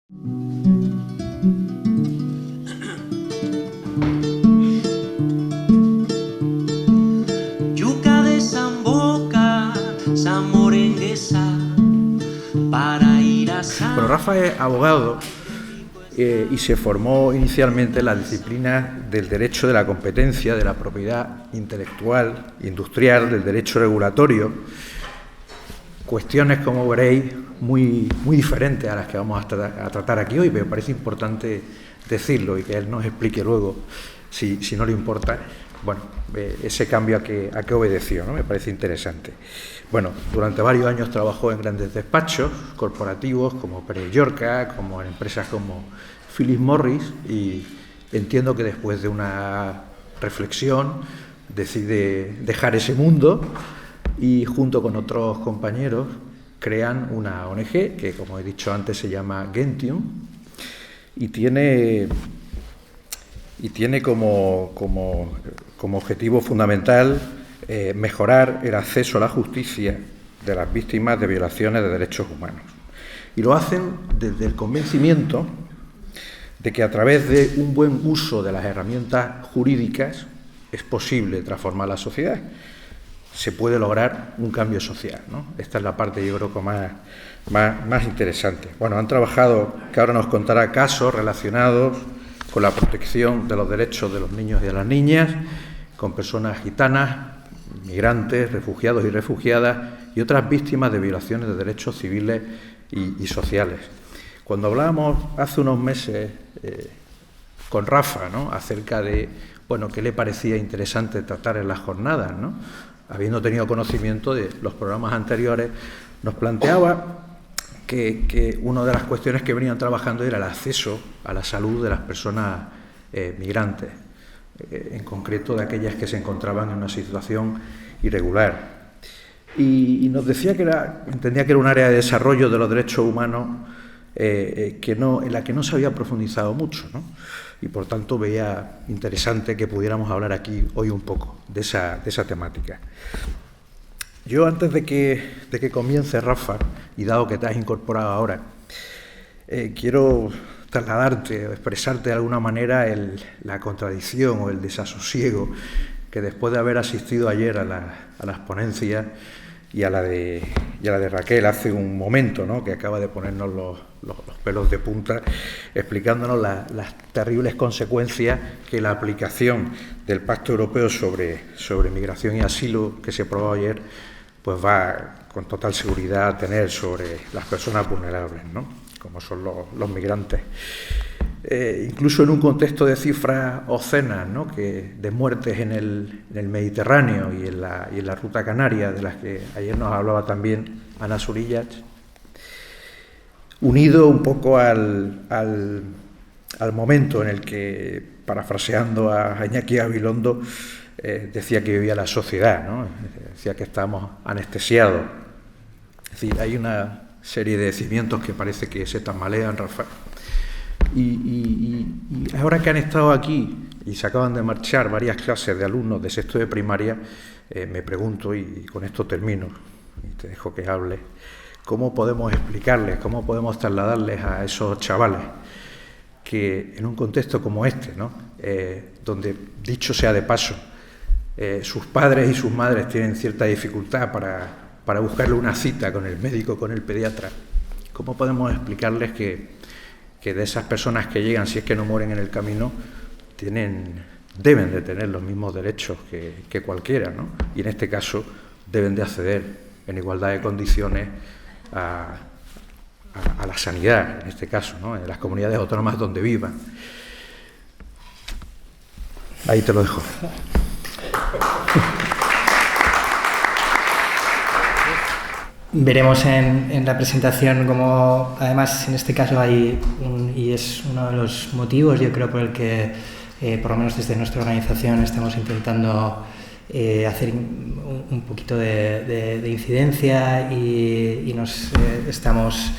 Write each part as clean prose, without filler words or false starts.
Yuca de Samboca, Samorenguesa, para ir a San... Bueno, Rafa es abogado y se formó inicialmente en la disciplina del derecho de la competencia, de la propiedad intelectual, industrial, del derecho regulatorio. Cuestiones, como veréis, muy diferentes a las que vamos a tratar aquí hoy, pero me parece importante decirlo y que él nos explique luego, si no le importa, bueno, ese cambio a que obedeció, ¿no? Me parece interesante. Bueno, durante varios años trabajó en grandes despachos corporativos como Pérez Llorca, como en empresas como Philip Morris, y entiendo que después de una reflexión decide dejar ese mundo y junto con otros compañeros crean una ONG que, como he dicho antes, se llama Gentium y tiene como objetivo fundamental mejorar el acceso a la justicia de las víctimas de violaciones de derechos humanos. Y lo hacen desde el convencimiento de que a través de un buen uso de las herramientas jurídicas es posible transformar la sociedad. Se puede lograr un cambio social, ¿no? Esta es la parte, yo creo, que más interesante. Bueno, han trabajado, que ahora nos contará, casos relacionados con la protección de los derechos de los niños y de las niñas, con personas gitanas, migrantes, refugiados y refugiadas y otras víctimas de violaciones de derechos civiles y sociales. Cuando hablábamos hace unos meses con Rafa, ¿no?, acerca de, bueno, qué le parecía interesante tratar en las jornadas, ¿no?, habiendo tenido conocimiento de los programas anteriores, nos planteaba que una de las cuestiones que venían trabajando era el acceso a la salud de las personas migrantes, en concreto de aquellas que se encontraban en una situación irregular. Y nos decía que entendía que era un área de desarrollo de los derechos humanos en la que no se había profundizado mucho, ¿no? Y por tanto veía interesante que pudiéramos hablar aquí hoy un poco de esa temática. Yo, antes de que comience, Rafa, y dado que te has incorporado ahora, quiero trasladarte o expresarte de alguna manera la contradicción o el desasosiego que, después de haber asistido ayer a las ponencias y a la de Raquel hace un momento, ¿no?, que acaba de ponernos los pelos de punta, explicándonos las terribles consecuencias que la aplicación del Pacto Europeo sobre Migración y Asilo, que se aprobó ayer, pues va con total seguridad a tener sobre las personas vulnerables, ¿no?, como son los migrantes. Incluso en un contexto de cifras obscenas, ¿no?, de muertes en el Mediterráneo y en la ruta canaria, de las que ayer nos hablaba también Ana Surillach, unido un poco al momento en el que, parafraseando a Iñaki Gabilondo, decía que vivía la sociedad, ¿no?, decía que estábamos anestesiados. Es decir, hay una serie de cimientos que parece que se tambalean, Rafa. Y ahora que han estado aquí y se acaban de marchar varias clases de alumnos de sexto de primaria, me pregunto, y con esto termino, y te dejo que hables, ¿cómo podemos explicarles, cómo podemos trasladarles a esos chavales que en un contexto como este, ¿no?, donde, dicho sea de paso, sus padres y sus madres tienen cierta dificultad para buscarle una cita con el médico, con el pediatra, cómo podemos explicarles que de esas personas que llegan, si es que no mueren en el camino, deben de tener los mismos derechos que cualquiera, ¿no?, y en este caso deben de acceder en igualdad de condiciones a la sanidad, en este caso, ¿no?, en las comunidades autónomas donde vivan. Ahí te lo dejo. Veremos en la presentación cómo, además, en este caso hay y es uno de los motivos, yo creo, por el que, por lo menos desde nuestra organización, estamos intentando hacer un poquito de incidencia y nos estamos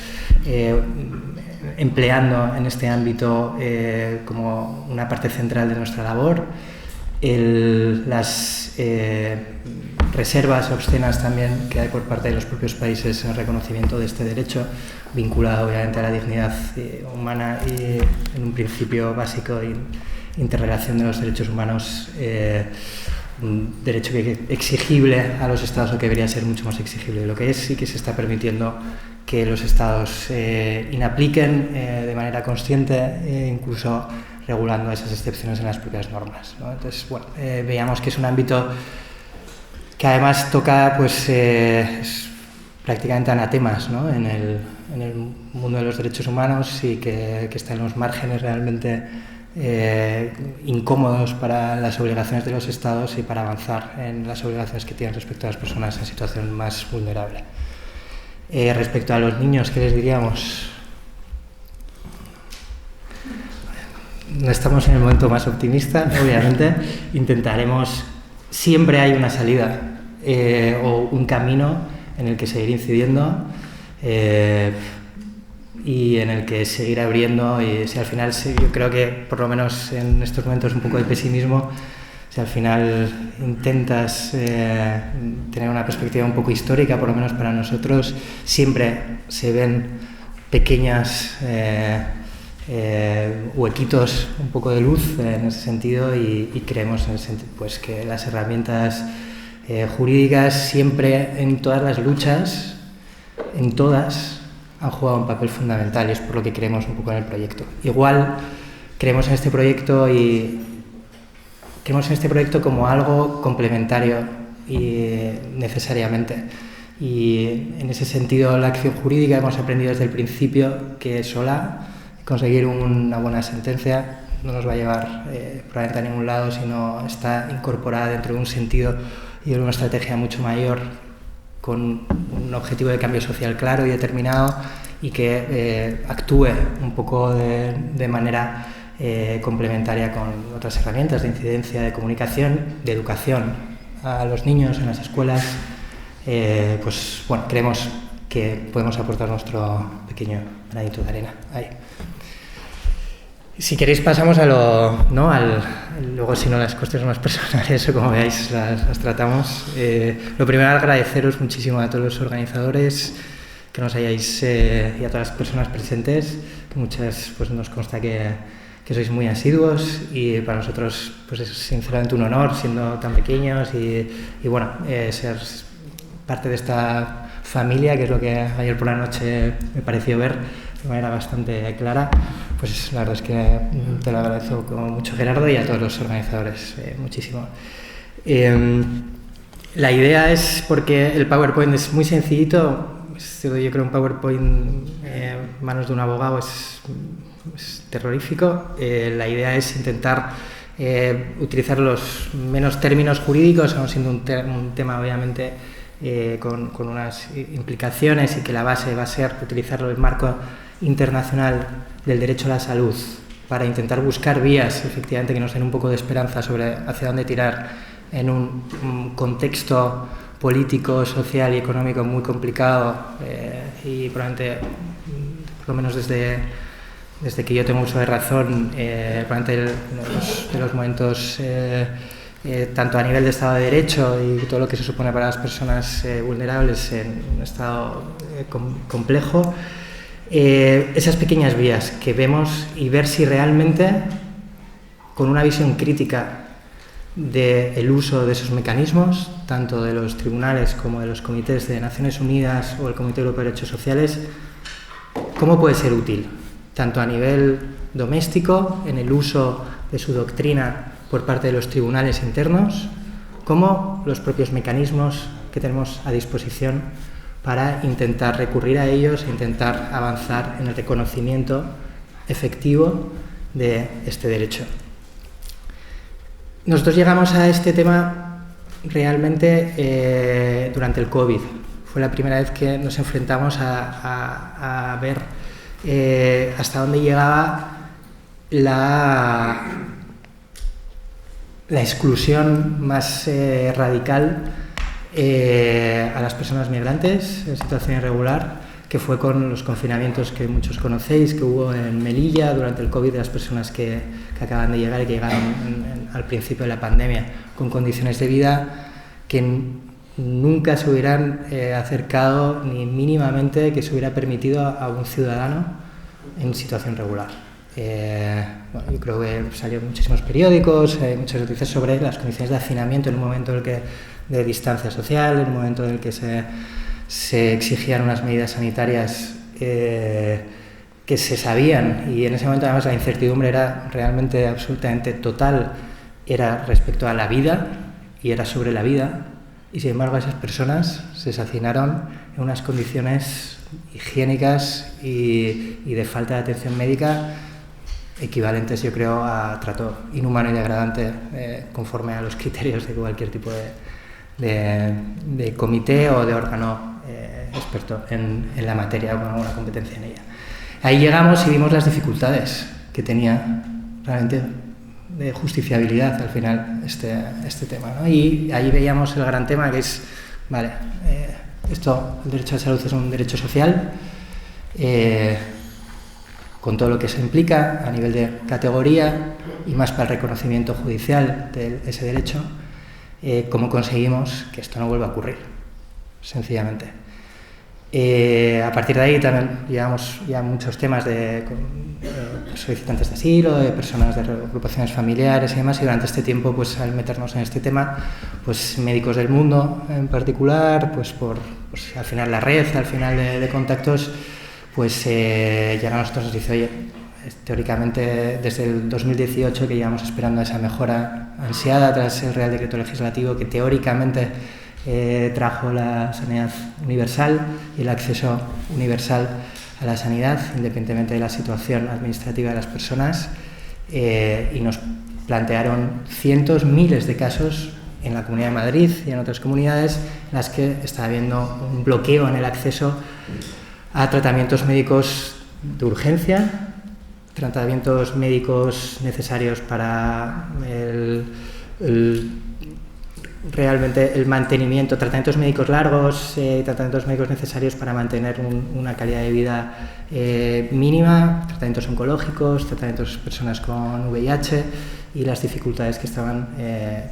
empleando en este ámbito como una parte central de nuestra labor. Las reservas obscenas también que hay por parte de los propios países en el reconocimiento de este derecho vinculado obviamente a la dignidad humana y en un principio básico de interrelación de los derechos humanos, un derecho que es exigible a los Estados o que debería ser mucho más exigible. Lo que es sí que se está permitiendo que los Estados inapliquen de manera consciente, incluso regulando esas excepciones en las propias normas, ¿no? Entonces, bueno, veíamos que es un ámbito que además toca pues, prácticamente anatemas, ¿no? en el mundo de los derechos humanos y que está en los márgenes realmente incómodos para las obligaciones de los Estados y para avanzar en las obligaciones que tienen respecto a las personas en situación más vulnerable. Respecto a los niños, ¿qué les diríamos? No estamos en el momento más optimista, obviamente. Intentaremos, siempre hay una salida o un camino en el que seguir incidiendo y en el que seguir abriendo. Y si al final, yo creo que por lo menos en estos momentos un poco de pesimismo, si al final intentas tener una perspectiva un poco histórica, por lo menos para nosotros, siempre se ven pequeñas huequitos un poco de luz en ese sentido y creemos en el pues que las herramientas jurídicas siempre en todas las luchas, en todas, han jugado un papel fundamental y es por lo que creemos un poco en el proyecto. Igual creemos en este proyecto como algo complementario y necesariamente. Y en ese sentido la acción jurídica hemos aprendido desde el principio que sola conseguir una buena sentencia no nos va a llevar probablemente a ningún lado, sino está incorporada dentro de un sentido y de una estrategia mucho mayor con un objetivo de cambio social claro y determinado y que actúe un poco de manera complementaria con otras herramientas de incidencia, de comunicación, de educación a los niños en las escuelas. Pues bueno, creemos que podemos aportar nuestro pequeño granito de arena ahí. Si queréis pasamos a luego si no las cuestiones más personales o como veáis las tratamos. Lo primero, agradeceros muchísimo a todos los organizadores que nos hayáis y a todas las personas presentes, que muchas pues nos consta que sois muy asiduos y para nosotros pues es sinceramente un honor siendo tan pequeños y bueno, ser parte de esta familia, que es lo que ayer por la noche me pareció ver de manera bastante clara. Pues la verdad es que te lo agradezco mucho, Gerardo, y a todos los organizadores muchísimo. La idea es, porque el PowerPoint es muy sencillito, yo creo un PowerPoint en manos de un abogado es terrorífico. La idea es intentar utilizar los menos términos jurídicos, aun siendo un tema obviamente con unas implicaciones, y que la base va a ser utilizarlo el marco internacional del derecho a la salud para intentar buscar vías efectivamente que nos den un poco de esperanza sobre hacia dónde tirar en un contexto político, social y económico muy complicado y probablemente, por lo menos desde que yo tengo uso de razón, probablemente de los momentos tanto a nivel de Estado de Derecho y todo lo que se supone para las personas vulnerables en un estado complejo. Esas pequeñas vías que vemos y ver si realmente, con una visión crítica del uso de esos mecanismos, tanto de los tribunales como de los comités de Naciones Unidas o el Comité Europeo de Derechos Sociales, cómo puede ser útil, tanto a nivel doméstico, en el uso de su doctrina por parte de los tribunales internos, como los propios mecanismos que tenemos a disposición para intentar recurrir a ellos e intentar avanzar en el reconocimiento efectivo de este derecho. Nosotros llegamos a este tema realmente durante el COVID. Fue la primera vez que nos enfrentamos a ver hasta dónde llegaba la exclusión más radical a las personas migrantes en situación irregular, que fue con los confinamientos que muchos conocéis, que hubo en Melilla durante el COVID, de las personas que acaban de llegar y que llegaron al principio de la pandemia, con condiciones de vida que nunca se hubieran acercado ni mínimamente que se hubiera permitido a un ciudadano en situación regular. Bueno, yo creo que salió en muchísimos periódicos, muchas noticias sobre las condiciones de hacinamiento en un momento en el que de distancia social, en un momento en el que se exigían unas medidas sanitarias que se sabían, y en ese momento además la incertidumbre era realmente absolutamente total, era respecto a la vida y era sobre la vida, y sin embargo esas personas se hacinaron en unas condiciones higiénicas y de falta de atención médica equivalentes, yo creo, a trato inhumano y degradante conforme a los criterios de cualquier tipo de comité o de órgano experto en la materia o con alguna competencia en ella. Ahí llegamos y vimos las dificultades que tenía realmente de justiciabilidad al final este tema, ¿no? Y ahí veíamos el gran tema, que es, vale, el derecho a la salud es un derecho social, con todo lo que se implica a nivel de categoría y más para el reconocimiento judicial de ese derecho. ¿Cómo conseguimos que esto no vuelva a ocurrir? Sencillamente. A partir de ahí también llevamos ya muchos temas de solicitantes de asilo, de personas de agrupaciones familiares y demás, y durante este tiempo, pues al meternos en este tema, pues Médicos del Mundo en particular, pues al final la red, al final de contactos, pues llega a nosotros y nos dice, oye, teóricamente desde el 2018 que llevamos esperando esa mejora ansiada tras el Real Decreto Legislativo que teóricamente trajo la sanidad universal y el acceso universal a la sanidad, independientemente de la situación administrativa de las personas, y nos plantearon cientos, miles de casos en la Comunidad de Madrid y en otras comunidades en las que está habiendo un bloqueo en el acceso a tratamientos médicos de urgencia, tratamientos médicos necesarios para realmente el mantenimiento, tratamientos médicos largos, tratamientos médicos necesarios para mantener una calidad de vida mínima, tratamientos oncológicos, tratamientos de personas con VIH y las dificultades que estaban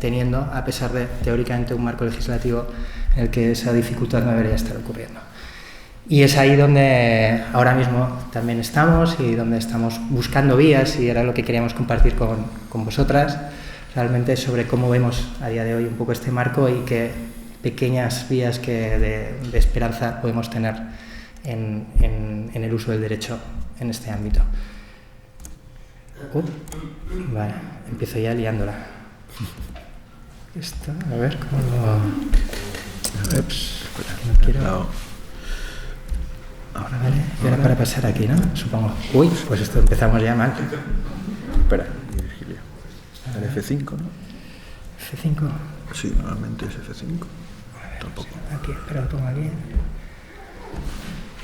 teniendo, a pesar de teóricamente un marco legislativo en el que esa dificultad no debería estar ocurriendo. Y es ahí donde ahora mismo también estamos y donde estamos buscando vías, y era lo que queríamos compartir con vosotras, realmente sobre cómo vemos a día de hoy un poco este marco y qué pequeñas vías de esperanza podemos tener en el uso del derecho en este ámbito. Vale, empiezo ya liándola. Esto, a ver cómo lo... Ups, no quiero... Ahora, vale. Y ahora para pasar aquí, ¿no? Supongo. Uy, pues esto empezamos ya mal. Espera, Virgilio. El F5, ¿no? ¿F5? Sí, normalmente es F5. Tampoco. Aquí, espera, lo pongo aquí.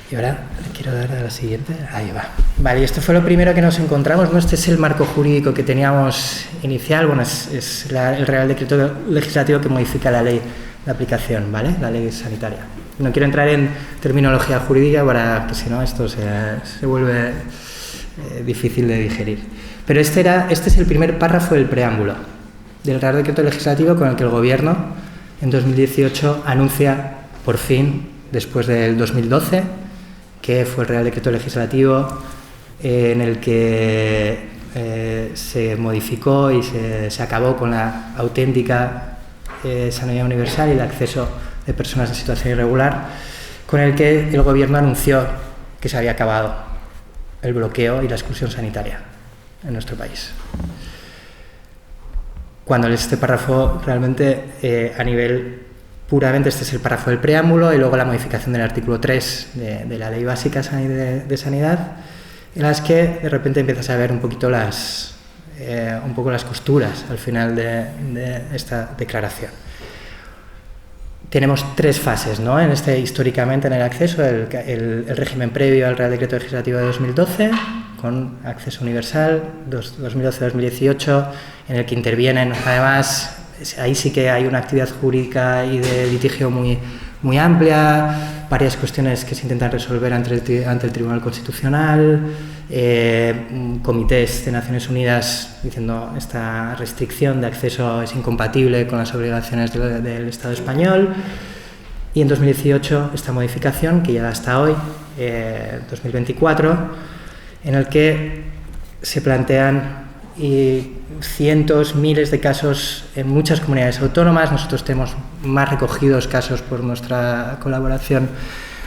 Y ahora le quiero dar a la siguiente. Ahí va. Vale, y esto fue lo primero que nos encontramos, ¿no? Este es el marco jurídico que teníamos inicial. Bueno, es el Real Decreto Legislativo que modifica la ley de aplicación, ¿vale? La ley sanitaria. No quiero entrar en terminología jurídica para que si no esto se vuelve difícil de digerir. Pero este es el primer párrafo del preámbulo del Real Decreto Legislativo con el que el Gobierno en 2018 anuncia por fin, después del 2012, que fue el Real Decreto Legislativo en el que se modificó y se acabó con la auténtica sanidad universal y el acceso de personas en situación irregular, con el que el Gobierno anunció que se había acabado el bloqueo y la exclusión sanitaria en nuestro país. Cuando este párrafo realmente a nivel puramente, este es el párrafo del preámbulo y luego la modificación del artículo 3 de la Ley Básica de Sanidad, en las que de repente empiezas a ver un poquito las costuras al final de esta declaración. Tenemos tres fases, ¿no? Históricamente en el acceso, el régimen previo al Real Decreto Legislativo de 2012, con acceso universal, 2012-2018, en el que intervienen, además, ahí sí que hay una actividad jurídica y de litigio muy amplia, varias cuestiones que se intentan resolver ante el Tribunal Constitucional, comités de Naciones Unidas diciendo esta restricción de acceso es incompatible con las obligaciones del Estado español. Y en 2018 esta modificación que llega hasta hoy, 2024, en el que se plantean cientos, miles de casos en muchas comunidades autónomas. Nosotros tenemos más recogidos casos por nuestra colaboración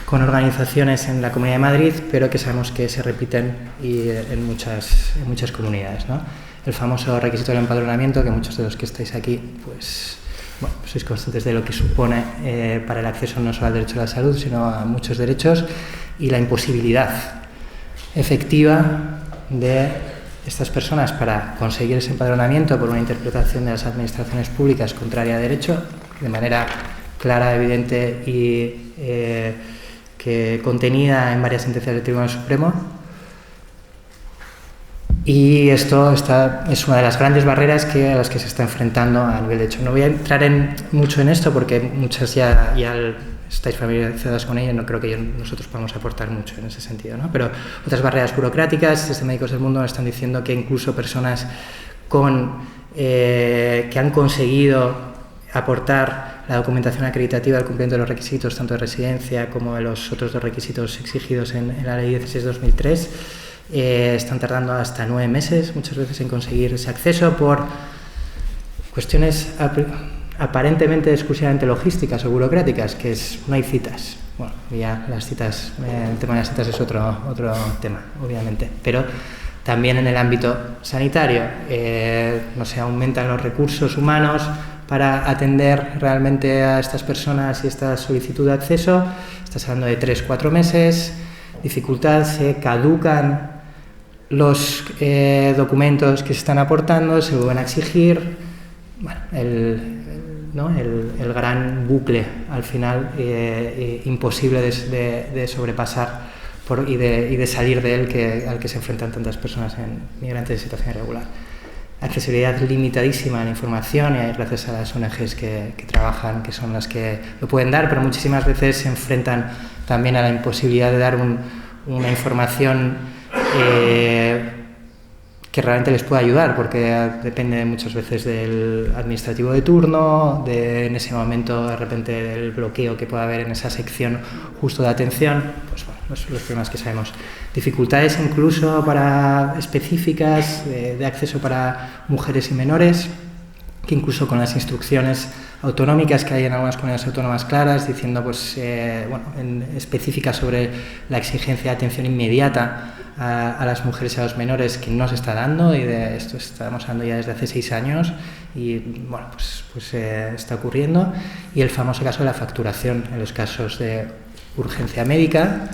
con organizaciones en la Comunidad de Madrid, pero que sabemos que se repiten en muchas comunidades, ¿no? El famoso requisito del empadronamiento, que muchos de los que estáis aquí, pues, bueno, sois conscientes de lo que supone para el acceso no solo al derecho a la salud, sino a muchos derechos, y la imposibilidad efectiva de estas personas para conseguir ese empadronamiento por una interpretación de las administraciones públicas contraria a derecho, de manera clara, evidente y que contenida en varias sentencias del Tribunal Supremo. Y esto es una de las grandes barreras a las que se está enfrentando a nivel de hecho. No voy a entrar mucho en esto porque muchas ya estáis familiarizadas con ello, no creo que nosotros podamos aportar mucho en ese sentido, ¿no? Pero otras barreras burocráticas, desde Médicos del Mundo nos están diciendo que incluso personas que han conseguido aportar la documentación acreditativa del cumplimiento de los requisitos, tanto de residencia como de los otros dos requisitos exigidos en la Ley 16/2003, están tardando hasta 9 meses muchas veces en conseguir ese acceso por cuestiones aparentemente exclusivamente logísticas o burocráticas, que no hay citas. Bueno, ya las citas, el tema de las citas es otro tema, obviamente, pero también en el ámbito sanitario no se aumentan los recursos humanos para atender realmente a estas personas y esta solicitud de acceso. Estás hablando de 3-4 meses, dificultad, se caducan los documentos que se están aportando, se vuelven a exigir. Bueno, el gran bucle al final imposible de sobrepasar y de salir de él al que se enfrentan tantas personas migrantes en situación irregular. Accesibilidad limitadísima a la información, y gracias a las ONGs que trabajan, que son las que lo pueden dar, pero muchísimas veces se enfrentan también a la imposibilidad de dar una información que realmente les pueda ayudar, porque depende muchas veces del administrativo de turno, en ese momento de repente del bloqueo que pueda haber en esa sección justo de atención, pues bueno, los problemas que sabemos. Dificultades incluso específicas de acceso para mujeres y menores, que incluso con las instrucciones autonómicas que hay en algunas comunidades autónomas claras, diciendo específicas sobre la exigencia de atención inmediata a las mujeres y a los menores, que no se está dando, y de esto estamos hablando ya desde hace 6 años y bueno, pues está ocurriendo. Y el famoso caso de la facturación en los casos de urgencia médica,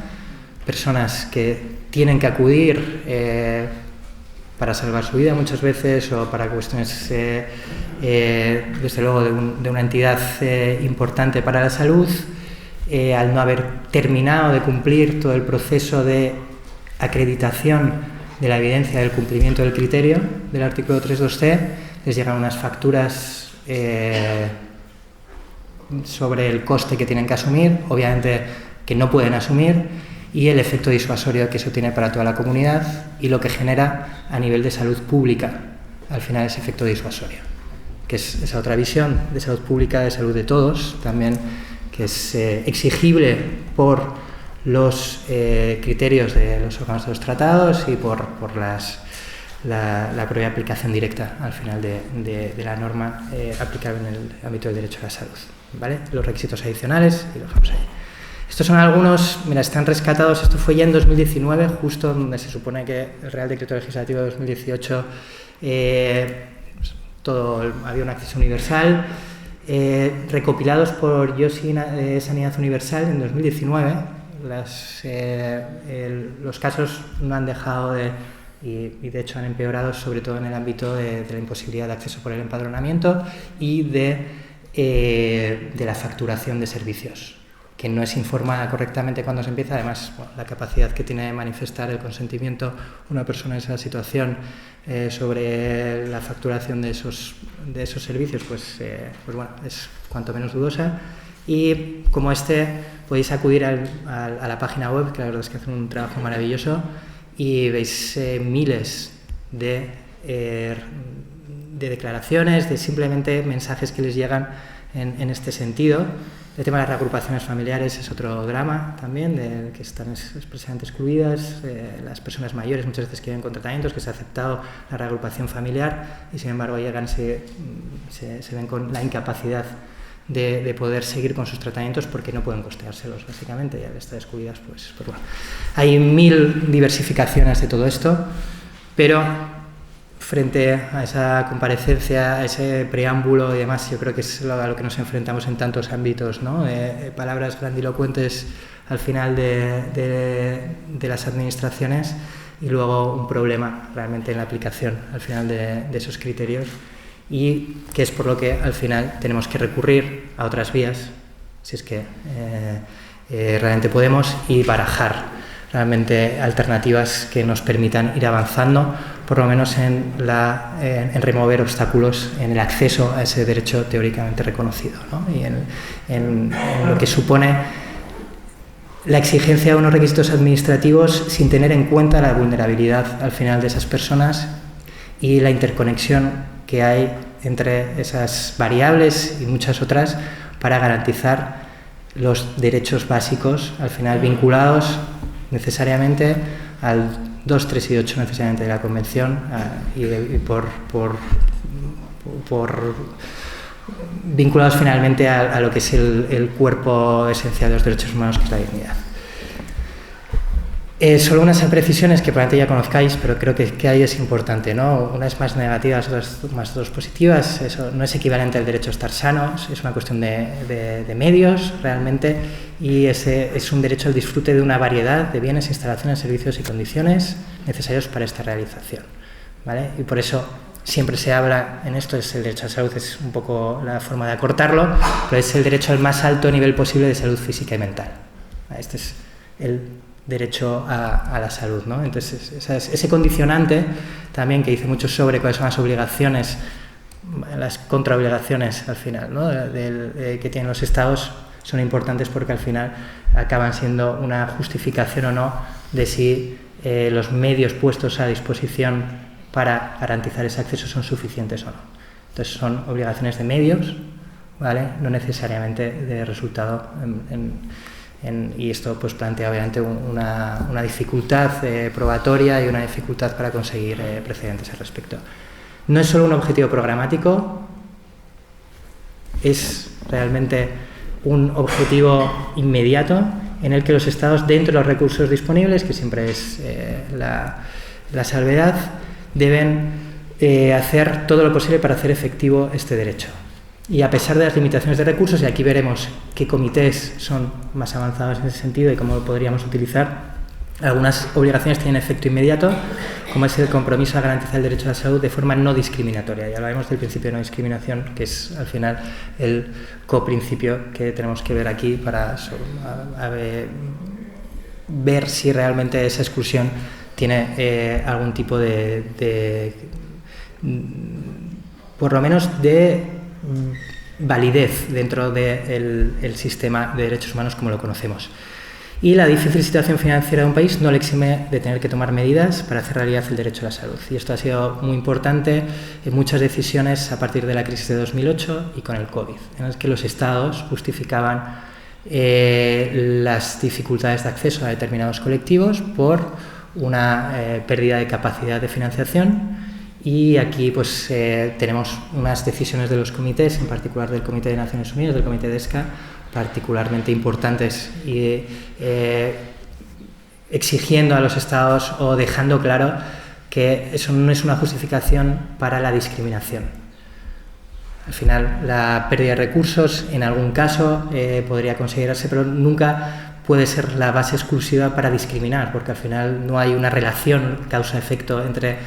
personas que tienen que acudir para salvar su vida muchas veces, o para cuestiones desde luego de una entidad importante para la salud, al no haber terminado de cumplir todo el proceso de acreditación de la evidencia del cumplimiento del criterio del artículo 3.2c, les llegan unas facturas sobre el coste que tienen que asumir, obviamente que no pueden asumir, y el efecto disuasorio que eso tiene para toda la comunidad y lo que genera a nivel de salud pública, al final ese efecto disuasorio, que es esa otra visión de salud pública, de salud de todos, también, que es exigible por los criterios de los órganos de los tratados y por la propia aplicación directa al final de la norma aplicable en el ámbito del derecho a la salud, ¿vale? Los requisitos adicionales, y los dejamos ahí. Estos son algunos, mira, están rescatados, esto fue ya en 2019, justo donde se supone que el Real Decreto Legislativo de 2018 había un acceso universal, recopilados por YOSI Sanidad Universal en 2019. Los casos no han dejado y de hecho han empeorado, sobre todo en el ámbito de la imposibilidad de acceso por el empadronamiento y de la facturación de servicios, que no es informada correctamente cuando se empieza. Además, la capacidad que tiene de manifestar el consentimiento una persona en esa situación sobre la facturación de esos servicios, pues bueno, es cuanto menos dudosa. Y como podéis acudir a la página web, que la verdad es que hacen un trabajo maravilloso, y veis miles de declaraciones, de simplemente mensajes que les llegan en este sentido. El tema de las reagrupaciones familiares es otro drama también, del que están expresamente excluidas. Las personas mayores muchas veces que viven con tratamientos, que se ha aceptado la reagrupación familiar y sin embargo llegan, se ven con la incapacidad de poder seguir con sus tratamientos porque no pueden costeárselos, básicamente, y al estar excluidas, pues bueno. Hay 1000 diversificaciones de todo esto, pero frente a esa comparecencia, a ese preámbulo y demás, yo creo que es a lo que nos enfrentamos en tantos ámbitos, ¿no? Palabras grandilocuentes al final de las administraciones y luego un problema realmente en la aplicación al final de esos criterios, y que es por lo que al final tenemos que recurrir a otras vías, si es que realmente podemos, y barajar realmente alternativas que nos permitan ir avanzando, por lo menos en remover obstáculos en el acceso a ese derecho teóricamente reconocido, ¿no? Y en lo que supone la exigencia de unos requisitos administrativos sin tener en cuenta la vulnerabilidad al final de esas personas y la interconexión que hay entre esas variables y muchas otras para garantizar los derechos básicos, al final vinculados necesariamente al 2, 3 y 8 necesariamente de la Convención y por vinculados finalmente a lo que es el cuerpo esencial de los derechos humanos, que es la dignidad. Solo unas precisiones que probablemente ya conozcáis, pero creo que ahí es importante, ¿no? Unas más negativas, otras más dos positivas. Eso no es equivalente al derecho a estar sanos, es una cuestión de medios realmente, y es un derecho al disfrute de una variedad de bienes, instalaciones, servicios y condiciones necesarios para esta realización, ¿vale? Y por eso siempre se habla en esto, es el derecho a la salud, es un poco la forma de acortarlo, pero es el derecho al más alto nivel posible de salud física y mental. Este es el derecho a la salud, ¿no? Entonces, ese condicionante también que dice mucho sobre cuáles son las obligaciones, las contraobligaciones al final, ¿no? Que tienen los estados, son importantes porque al final acaban siendo una justificación o no de si los medios puestos a disposición para garantizar ese acceso son suficientes o no. Entonces son obligaciones de medios, ¿vale? No necesariamente de resultado y esto pues plantea obviamente una dificultad probatoria y una dificultad para conseguir precedentes al respecto. No es solo un objetivo programático, es realmente un objetivo inmediato en el que los estados, dentro de los recursos disponibles, que siempre es la salvedad, deben hacer todo lo posible para hacer efectivo este derecho. Y a pesar de las limitaciones de recursos, y aquí veremos qué comités son más avanzados en ese sentido y cómo lo podríamos utilizar, algunas obligaciones tienen efecto inmediato, como es el compromiso a garantizar el derecho a la salud de forma no discriminatoria. Ya hablaremos del principio de no discriminación, que es al final el coprincipio que tenemos que ver aquí para ver si realmente esa exclusión tiene algún tipo por lo menos de validez dentro del sistema de derechos humanos como lo conocemos. Y la difícil situación financiera de un país no le exime de tener que tomar medidas para hacer realidad el derecho a la salud. Y esto ha sido muy importante en muchas decisiones a partir de la crisis de 2008 y con el COVID, en las que los estados justificaban las dificultades de acceso a determinados colectivos por una pérdida de capacidad de financiación. Y aquí pues tenemos unas decisiones de los comités, en particular del Comité de Naciones Unidas, del Comité de ESCA, particularmente importantes y exigiendo a los estados o dejando claro que eso no es una justificación para la discriminación. Al final, la pérdida de recursos en algún caso podría considerarse, pero nunca puede ser la base exclusiva para discriminar, porque al final no hay una relación causa-efecto entre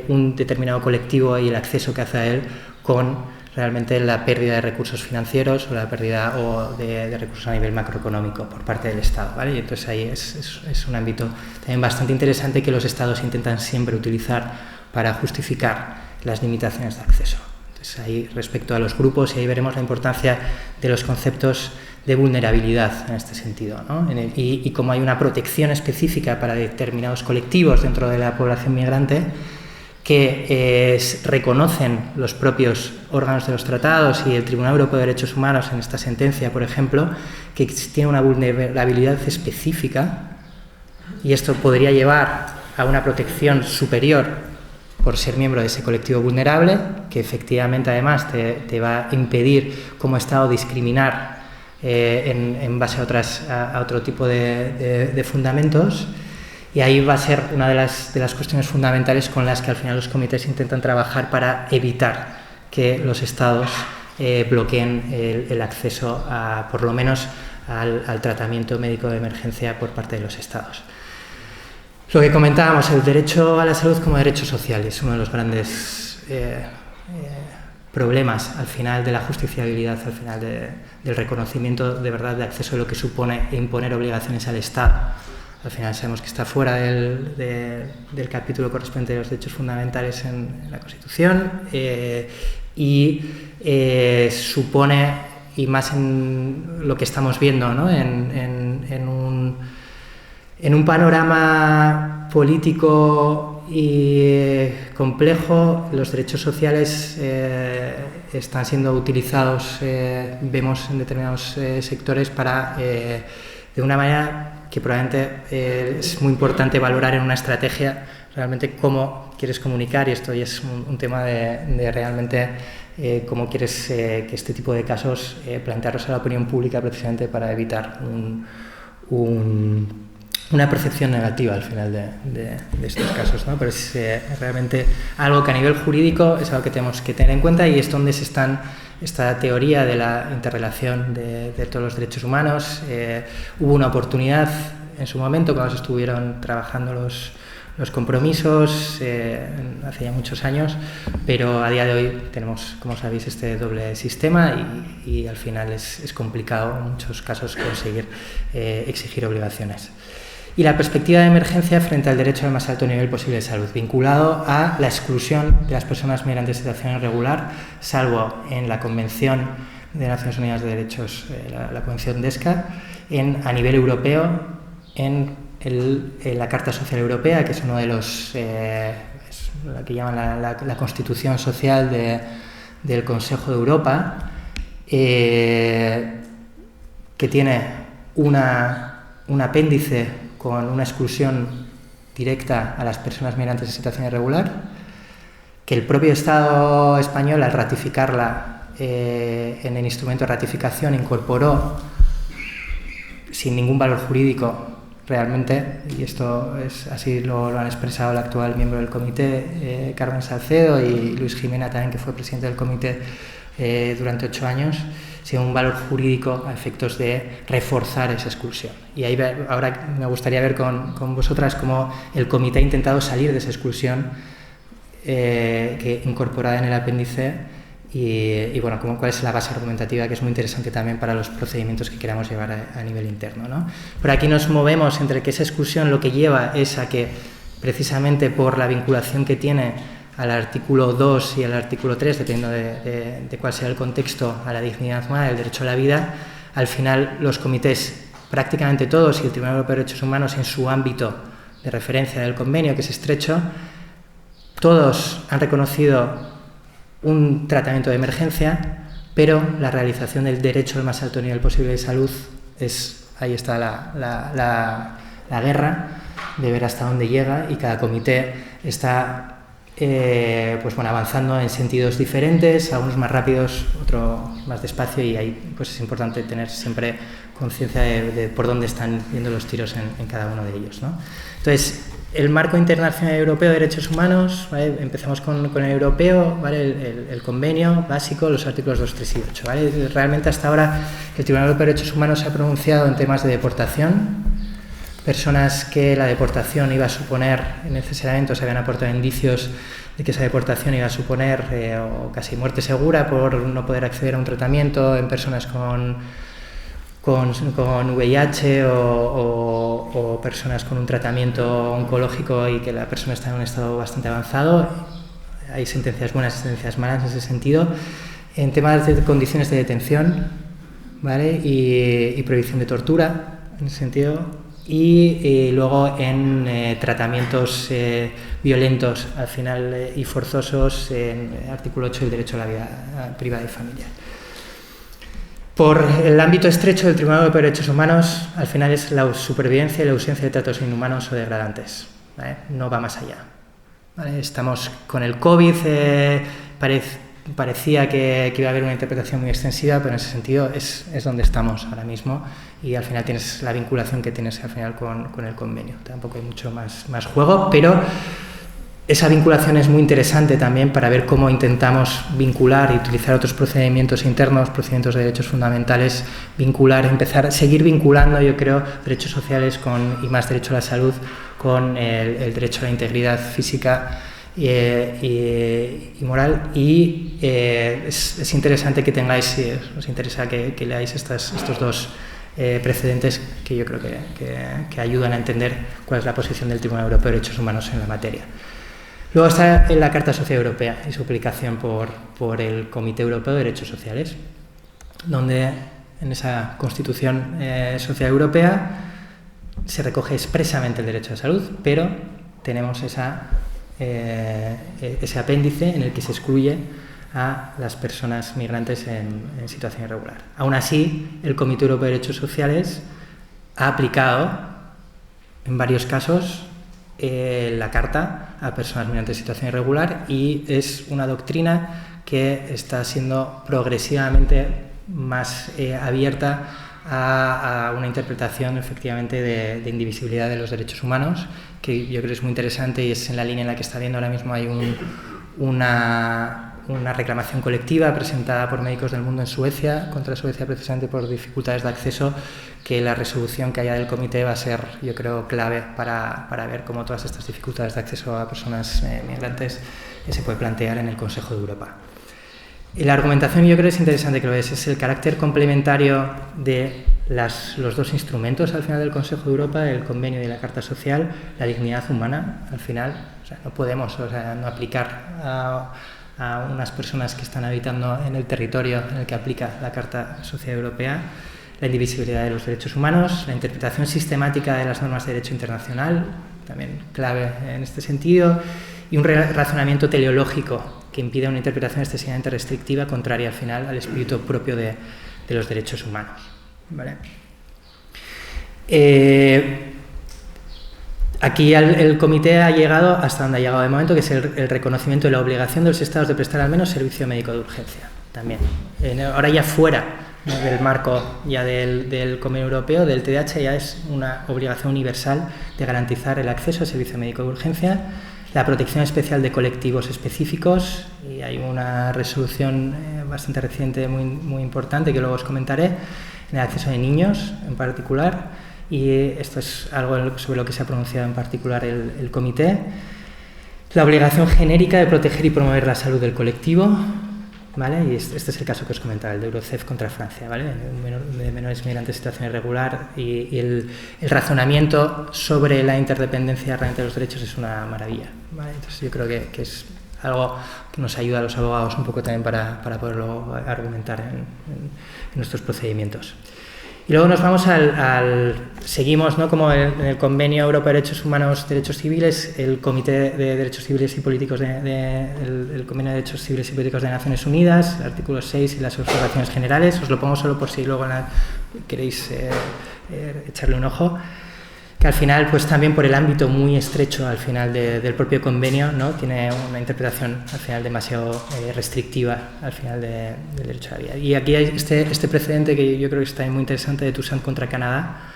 un determinado colectivo y el acceso que hace a él con realmente la pérdida de recursos financieros o la pérdida de recursos a nivel macroeconómico por parte del Estado, ¿vale? Y entonces ahí es un ámbito también bastante interesante que los Estados intentan siempre utilizar para justificar las limitaciones de acceso. Entonces ahí respecto a los grupos, y ahí veremos la importancia de los conceptos de vulnerabilidad en este sentido, ¿no? Y como hay una protección específica para determinados colectivos dentro de la población migrante que reconocen los propios órganos de los tratados y el Tribunal Europeo de Derechos Humanos en esta sentencia, por ejemplo, que tiene una vulnerabilidad específica, y esto podría llevar a una protección superior por ser miembro de ese colectivo vulnerable, que efectivamente además te va a impedir como Estado discriminar en base a otro tipo de fundamentos. Y ahí va a ser una de las cuestiones fundamentales con las que al final los comités intentan trabajar para evitar que los Estados bloqueen el acceso por lo menos al tratamiento médico de emergencia por parte de los Estados. Lo que comentábamos, el derecho a la salud como derecho social es uno de los grandes problemas al final de la justiciabilidad, al final del reconocimiento de verdad de acceso a lo que supone imponer obligaciones al Estado. Al final sabemos que está fuera del capítulo correspondiente de los derechos fundamentales en la Constitución y supone, y más en lo que estamos viendo, ¿no? en un panorama político y complejo, los derechos sociales están siendo utilizados, vemos en determinados sectores, para de una manera que probablemente es muy importante valorar en una estrategia realmente cómo quieres comunicar, y esto ya es un tema de realmente cómo quieres que este tipo de casos plantearlos a la opinión pública, precisamente para evitar una percepción negativa al final de estos casos, ¿no? Pero es realmente algo que a nivel jurídico es algo que tenemos que tener en cuenta, y es donde esta teoría de la interrelación de todos los derechos humanos. Hubo una oportunidad en su momento cuando se estuvieron trabajando los compromisos hace ya muchos años, pero a día de hoy tenemos, como sabéis, este doble sistema y al final es complicado en muchos casos conseguir exigir obligaciones. Y la perspectiva de emergencia frente al derecho al más alto nivel posible de salud, vinculado a la exclusión de las personas migrantes en situación irregular, salvo en la Convención de Naciones Unidas de Derechos, la Convención DESCA, a nivel europeo, en la Carta Social Europea, que es uno de los, es la que llaman la Constitución Social del Consejo de Europa, que tiene un apéndice con una exclusión directa a las personas migrantes en situación irregular, que el propio Estado español, al ratificarla en el instrumento de ratificación, incorporó sin ningún valor jurídico realmente, y esto es así lo han expresado el actual miembro del comité, Carmen Salcedo, y Luis Jimena también, que fue presidente del comité durante 8 años, sin un valor jurídico a efectos de reforzar esa exclusión. Y ahí ahora me gustaría ver con vosotras cómo el comité ha intentado salir de esa exclusión que incorporada en el apéndice, y bueno, cuál es la base argumentativa, que es muy interesante también para los procedimientos que queramos llevar a nivel interno, ¿no? Por aquí nos movemos entre que esa exclusión lo que lleva es a que, precisamente por la vinculación que tiene al artículo 2 y al artículo 3, dependiendo de cuál sea el contexto, a la dignidad humana, el derecho a la vida, al final los comités, prácticamente todos, y el Tribunal Europeo de Derechos Humanos en su ámbito de referencia del convenio, que es estrecho, todos han reconocido un tratamiento de emergencia, pero la realización del derecho al más alto nivel posible de salud ahí está la guerra de ver hasta dónde llega, y cada comité está avanzando en sentidos diferentes, algunos más rápidos, otros más despacio, y ahí pues es importante tener siempre conciencia de por dónde están yendo los tiros en cada uno de ellos, ¿no? Entonces, el marco internacional europeo de derechos humanos, ¿vale? Empezamos con el europeo, ¿vale? El convenio básico, los artículos 2, 3 y 8, ¿vale? Realmente hasta ahora el Tribunal Europeo de Derechos Humanos se ha pronunciado en temas de deportación, personas que la deportación iba a suponer necesariamente, o se habían aportado indicios de que esa deportación iba a suponer o casi muerte segura por no poder acceder a un tratamiento en personas con VIH o personas con un tratamiento oncológico y que la persona está en un estado bastante avanzado. Hay sentencias buenas y sentencias malas en ese sentido. En temas de condiciones de detención, ¿vale? Y prohibición de tortura, en ese sentido. Y luego en tratamientos violentos al final y forzosos en el artículo 8 del derecho a la vida privada y familiar. Por el ámbito estrecho del Tribunal Europeo de Derechos Humanos, al final es la supervivencia y la ausencia de tratos inhumanos o degradantes, ¿vale? No va más allá, ¿vale? Estamos con el COVID, parecía que iba a haber una interpretación muy extensiva, pero en ese sentido es donde estamos ahora mismo, y al final tienes la vinculación que tienes al final con el convenio. Tampoco hay mucho más juego, pero esa vinculación es muy interesante también para ver cómo intentamos vincular y utilizar otros procedimientos internos, procedimientos de derechos fundamentales, seguir vinculando, yo creo, derechos sociales y más derecho a la salud con el derecho a la integridad física y moral, y es interesante que tengáis, si os interesa, que leáis estos dos precedentes que yo creo que ayudan a entender cuál es la posición del Tribunal Europeo de Derechos Humanos en la materia. Luego está la Carta Social Europea y su aplicación por el Comité Europeo de Derechos Sociales, donde en esa Constitución Social Europea se recoge expresamente el derecho a la salud, pero tenemos ese apéndice en el que se excluye a las personas migrantes en situación irregular. Aún así, el Comité Europeo de Derechos Sociales ha aplicado en varios casos la Carta a personas migrantes en situación irregular, y es una doctrina que está siendo progresivamente más abierta a una interpretación efectivamente de indivisibilidad de los derechos humanos, que yo creo que es muy interesante y es en la línea en la que está viendo ahora mismo. Hay una reclamación colectiva presentada por Médicos del Mundo en Suecia, contra Suecia precisamente por dificultades de acceso, que la resolución que haya del comité va a ser, yo creo, clave para ver cómo todas estas dificultades de acceso a personas migrantes se puede plantear en el Consejo de Europa. Y la argumentación, yo creo que es interesante que lo es el carácter complementario de los dos instrumentos al final del Consejo de Europa, el convenio y la Carta Social, la dignidad humana. Al final, no podemos no aplicar a unas personas que están habitando en el territorio en el que aplica la Carta Social Europea la indivisibilidad de los derechos humanos, la interpretación sistemática de las normas de derecho internacional, también clave en este sentido, y un razonamiento teleológico que impide una interpretación excesivamente restrictiva, contraria al final al espíritu propio de los derechos humanos, ¿vale? Aquí el comité ha llegado hasta donde ha llegado de momento, que es el reconocimiento de la obligación de los Estados de prestar al menos servicio médico de urgencia. También. Ahora ya fuera, ¿no?, del marco ya del Convenio Europeo, del TDAH, ya es una obligación universal de garantizar el acceso al servicio médico de urgencia, la protección especial de colectivos específicos, y hay una resolución bastante reciente, muy importante, que luego os comentaré, en el acceso de niños en particular, y esto es algo sobre lo que se ha pronunciado en particular el comité. La obligación genérica de proteger y promover la salud del colectivo, ¿vale? Y este es el caso que os comentaba, el de Eurocef contra Francia, ¿vale? De menores migrantes en situación irregular, y el razonamiento sobre la interdependencia realmente de los derechos es una maravilla, ¿vale? Entonces yo creo que es algo que nos ayuda a los abogados un poco también para poderlo argumentar en nuestros procedimientos. Y luego nos vamos seguimos, ¿no?, como en el Convenio Europeo de Derechos Humanos, Derechos Civiles, el Comité de Derechos Civiles y Políticos el Convenio de Derechos Civiles y Políticos de Naciones Unidas, el artículo 6 y las observaciones generales. Os lo pongo solo por si luego queréis echarle un ojo, que al final, pues también por el ámbito muy estrecho al final del propio convenio, ¿no?, tiene una interpretación al final demasiado restrictiva al final del derecho a la vida. Y aquí hay este precedente que yo creo que está muy interesante, de Toussaint contra Canadá,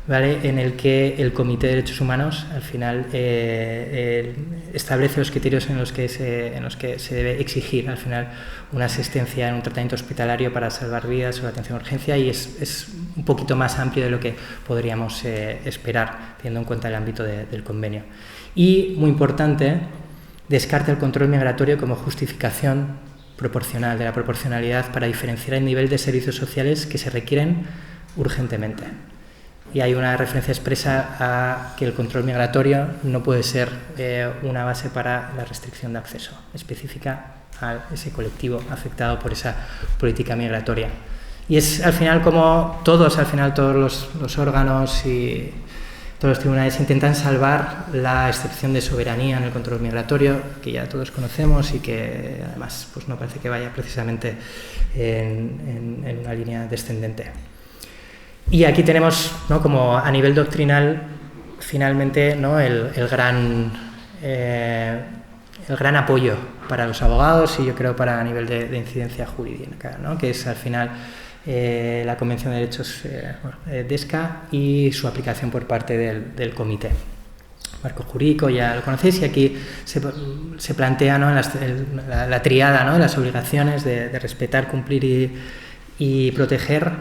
¿vale?, en el que el Comité de Derechos Humanos al final establece los criterios en los que se debe exigir al final una asistencia en un tratamiento hospitalario para salvar vidas o la atención de urgencia, y es un poquito más amplio de lo que podríamos esperar, teniendo en cuenta el ámbito del convenio. Y, muy importante, descarta el control migratorio como justificación proporcional, de la proporcionalidad, para diferenciar el nivel de servicios sociales que se requieren urgentemente. Y hay una referencia expresa a que el control migratorio no puede ser una base para la restricción de acceso específica a ese colectivo afectado por esa política migratoria. Y es al final como todos los órganos y todos los tribunales intentan salvar la excepción de soberanía en el control migratorio, que ya todos conocemos y que además pues no parece que vaya precisamente en una línea descendente. Y aquí tenemos, ¿no?, como a nivel doctrinal, finalmente, ¿no?, el gran apoyo para los abogados y yo creo para a nivel de incidencia jurídica, ¿no?, que es al final la Convención de Derechos DESCA y su aplicación por parte del comité. Marco jurídico ya lo conocéis y aquí se plantea, ¿no?, la triada, ¿no?, de las obligaciones de respetar, cumplir y proteger,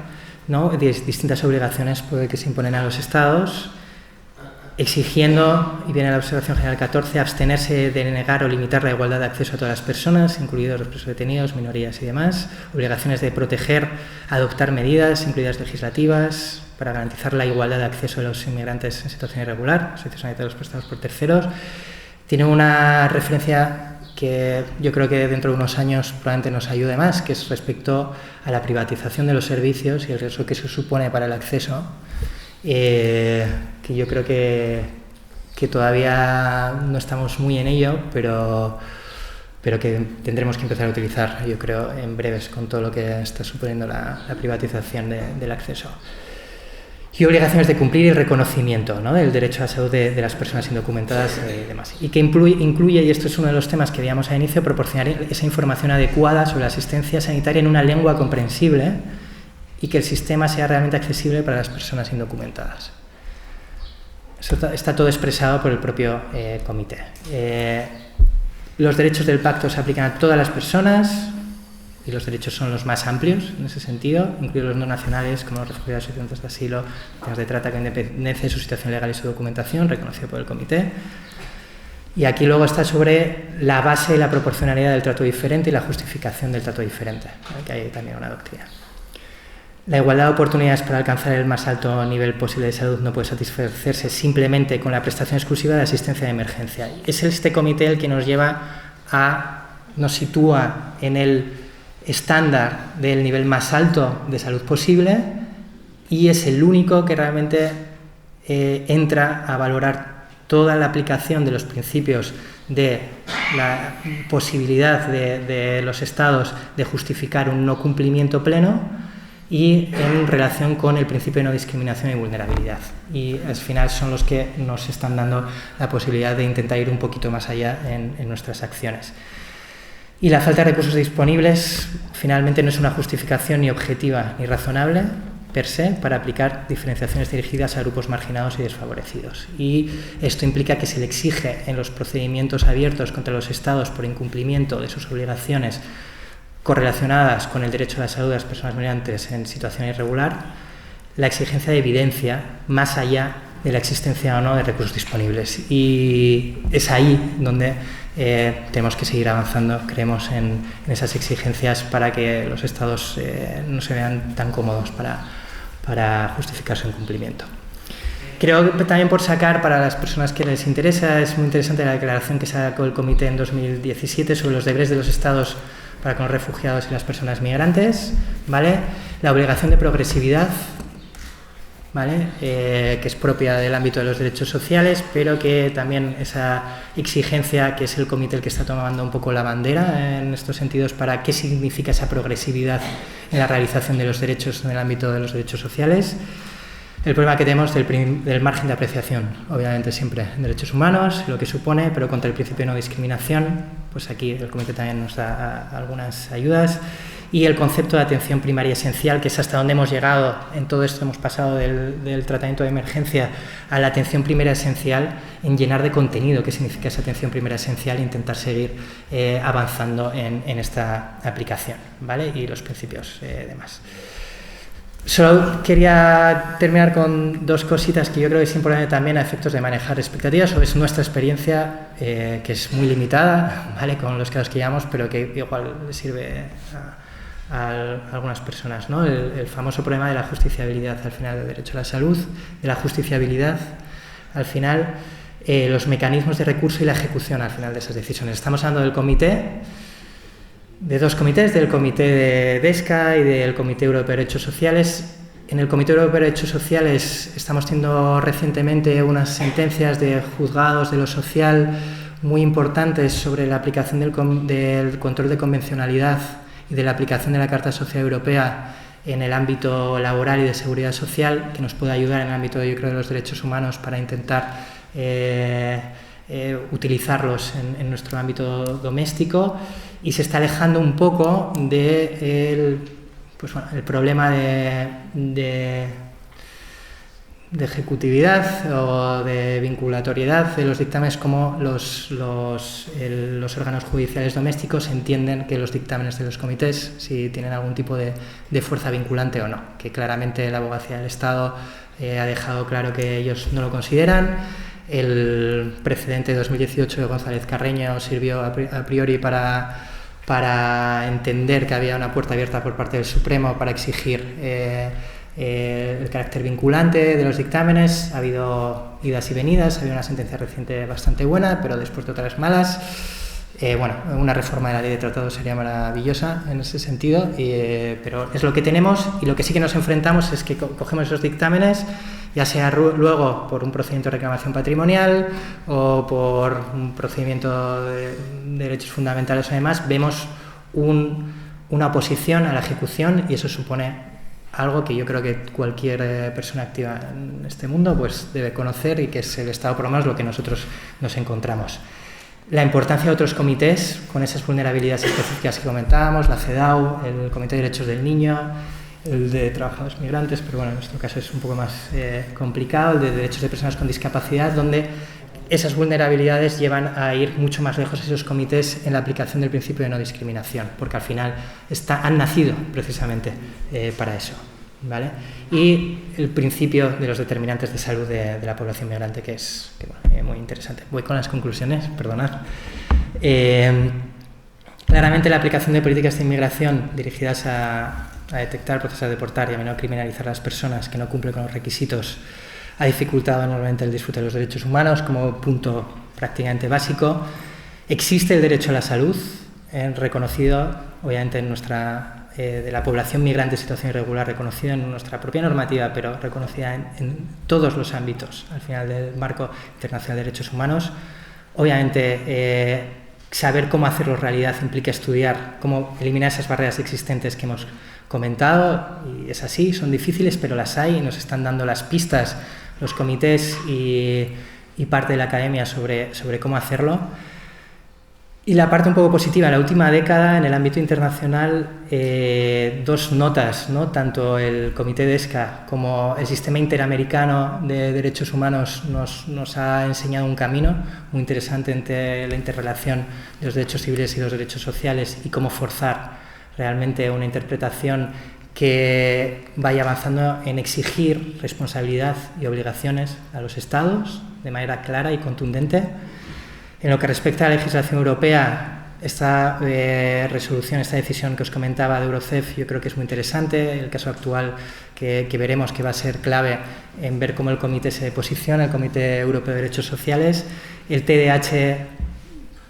¿no?, distintas obligaciones que se imponen a los Estados, exigiendo, y viene la observación general 14, abstenerse de negar o limitar la igualdad de acceso a todas las personas, incluidos los presos detenidos, minorías y demás, obligaciones de proteger, adoptar medidas, incluidas legislativas, para garantizar la igualdad de acceso de los inmigrantes en situación irregular, servicios sanitarios prestados por terceros. Tiene una referencia que yo creo que dentro de unos años probablemente nos ayude más, que es respecto a la privatización de los servicios y el riesgo que eso supone para el acceso, que yo creo que todavía no estamos muy en ello, pero que tendremos que empezar a utilizar, yo creo, en breves con todo lo que está suponiendo la privatización del acceso. Y obligaciones de cumplir y reconocimiento, ¿no?, del derecho a la salud de las personas indocumentadas y demás. Y que incluye, y esto es uno de los temas que veíamos al inicio, proporcionar esa información adecuada sobre la asistencia sanitaria en una lengua comprensible y que el sistema sea realmente accesible para las personas indocumentadas. Eso está todo expresado por el propio comité. Los derechos del pacto se aplican a todas las personas y los derechos son los más amplios en ese sentido, incluidos los no nacionales como los refugiados y solicitantes de asilo, temas de trata con independencia de su situación legal y su documentación, reconocido por el comité. Y aquí luego está sobre la base y la proporcionalidad del trato diferente y la justificación del trato diferente, que hay también una doctrina. La igualdad de oportunidades para alcanzar el más alto nivel posible de salud no puede satisfacerse simplemente con la prestación exclusiva de asistencia de emergencia. Es este comité el que nos nos sitúa en el estándar del nivel más alto de salud posible y es el único que realmente entra a valorar toda la aplicación de los principios de la posibilidad de los Estados de justificar un no cumplimiento pleno y en relación con el principio de no discriminación y vulnerabilidad. Y al final son los que nos están dando la posibilidad de intentar ir un poquito más allá en nuestras acciones. Y la falta de recursos disponibles finalmente no es una justificación ni objetiva ni razonable per se para aplicar diferenciaciones dirigidas a grupos marginados y desfavorecidos. Y esto implica que se le exige en los procedimientos abiertos contra los Estados por incumplimiento de sus obligaciones correlacionadas con el derecho a la salud de las personas migrantes en situación irregular, la exigencia de evidencia más allá de la existencia o no de recursos disponibles. Y es ahí donde tenemos que seguir avanzando, creemos, en esas exigencias para que los Estados no se vean tan cómodos para justificar su incumplimiento. Creo que también por sacar, para las personas que les interesa, es muy interesante la declaración que sacó el Comité en 2017 sobre los deberes de los Estados para con los refugiados y las personas migrantes, ¿vale? La obligación de progresividad, ¿vale? Que es propia del ámbito de los derechos sociales, pero que también esa exigencia, que es el comité el que está tomando un poco la bandera en estos sentidos para qué significa esa progresividad en la realización de los derechos en el ámbito de los derechos sociales. El problema que tenemos del margen de apreciación, obviamente siempre en derechos humanos, lo que supone, pero contra el principio de no discriminación, pues aquí el comité también nos da algunas ayudas. Y el concepto de atención primaria esencial, que es hasta donde hemos llegado en todo esto, hemos pasado del tratamiento de emergencia a la atención primaria esencial, en llenar de contenido qué significa esa atención primaria esencial e intentar seguir avanzando en esta aplicación, ¿vale? Y los principios demás. Solo quería terminar con dos cositas que yo creo que es importante también a efectos de manejar expectativas, o es nuestra experiencia, que es muy limitada, ¿vale?, con los casos que llevamos, pero que igual le sirve a algunas personas, ¿no? El famoso problema de la justiciabilidad al final del derecho a la salud, de la justiciabilidad al final, los mecanismos de recurso y la ejecución al final de esas decisiones. Estamos hablando del comité, de dos comités, del Comité de DESCA y del Comité Europeo de Derechos Sociales. En el Comité Europeo de Derechos Sociales estamos teniendo recientemente unas sentencias de juzgados de lo social muy importantes sobre la aplicación del control de convencionalidad y de la aplicación de la Carta Social Europea en el ámbito laboral y de seguridad social, que nos puede ayudar en el ámbito, yo creo, de los derechos humanos para intentar utilizarlos en nuestro ámbito doméstico, y se está alejando un poco de el problema de ejecutividad o de vinculatoriedad de los dictámenes, como los órganos judiciales domésticos entienden que los dictámenes de los comités, si tienen algún tipo de fuerza vinculante o no, que claramente la Abogacía del Estado ha dejado claro que ellos no lo consideran. El precedente de 2018 de González Carreño sirvió a priori para entender que había una puerta abierta por parte del Supremo para exigir el carácter vinculante de los dictámenes. Ha habido idas y venidas, ha habido una sentencia reciente bastante buena, pero después de otras malas. Una reforma de la ley de tratados sería maravillosa en ese sentido, pero es lo que tenemos, y lo que sí que nos enfrentamos es que cogemos esos dictámenes, ya sea luego por un procedimiento de reclamación patrimonial o por un procedimiento de derechos fundamentales o demás, vemos una oposición a la ejecución, y eso supone algo que yo creo que cualquier persona activa en este mundo pues debe conocer, y que es el estado, por lo menos, lo que nosotros nos encontramos. La importancia de otros comités con esas vulnerabilidades específicas que comentábamos, la CEDAW, el Comité de Derechos del Niño, el de Trabajadores Migrantes, pero bueno, en nuestro caso es un poco más complicado, el de Derechos de Personas con Discapacidad, donde esas vulnerabilidades llevan a ir mucho más lejos esos comités en la aplicación del principio de no discriminación, porque al final han nacido precisamente para eso, ¿vale? Y el principio de los determinantes de salud de la población migrante, que es muy interesante. Voy con las conclusiones, perdonad. Claramente la aplicación de políticas de inmigración dirigidas a detectar, procesar, deportar y a no criminalizar a las personas que no cumplen con los requisitos ha dificultado enormemente el disfrute de los derechos humanos como punto prácticamente básico. Existe el derecho a la salud, reconocido obviamente en de la población migrante en situación irregular, reconocido en nuestra propia normativa, pero reconocida en todos los ámbitos, al final del marco internacional de derechos humanos. Obviamente, saber cómo hacerlo realidad implica estudiar cómo eliminar esas barreras existentes que hemos comentado, y es así, son difíciles, pero las hay, y nos están dando las pistas los comités y parte de la academia sobre cómo hacerlo. Y la parte un poco positiva, en la última década, en el ámbito internacional, dos notas, ¿no? Tanto el Comité DESCA como el Sistema Interamericano de Derechos Humanos nos ha enseñado un camino muy interesante entre la interrelación de los derechos civiles y los derechos sociales, y cómo forzar realmente una interpretación que vaya avanzando en exigir responsabilidad y obligaciones a los Estados de manera clara y contundente. En lo que respecta a la legislación europea, esta resolución, esta decisión que os comentaba de Eurocef, yo creo que es muy interesante. El caso actual que veremos que va a ser clave en ver cómo el comité se posiciona, el Comité Europeo de Derechos Sociales. El TDAH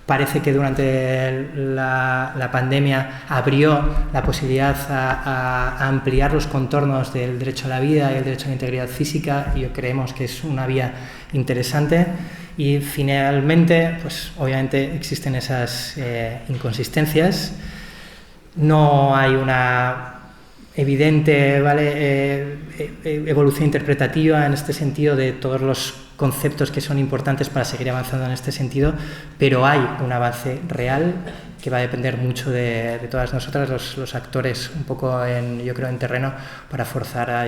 parece que durante la pandemia abrió la posibilidad a ampliar los contornos del derecho a la vida y el derecho a la integridad física, y creemos que es una vía interesante. Y finalmente, pues obviamente existen esas inconsistencias. No hay una evidente evolución interpretativa en este sentido de todos los conceptos que son importantes para seguir avanzando en este sentido, pero hay un avance real que va a depender mucho de todas nosotras, los actores, un poco yo creo en terreno, para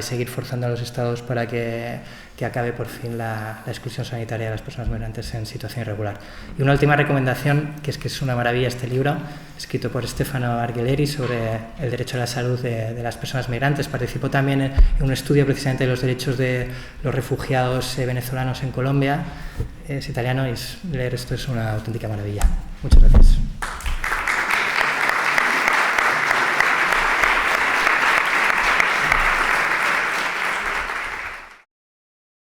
seguir forzando a los Estados para que acabe por fin la exclusión sanitaria de las personas migrantes en situación irregular. Y una última recomendación, que es una maravilla este libro, escrito por Stefano Argheleri, sobre el derecho a la salud de las personas migrantes. Participó también en un estudio precisamente de los derechos de los refugiados venezolanos en Colombia. Es italiano, y leer esto es una auténtica maravilla. Muchas gracias.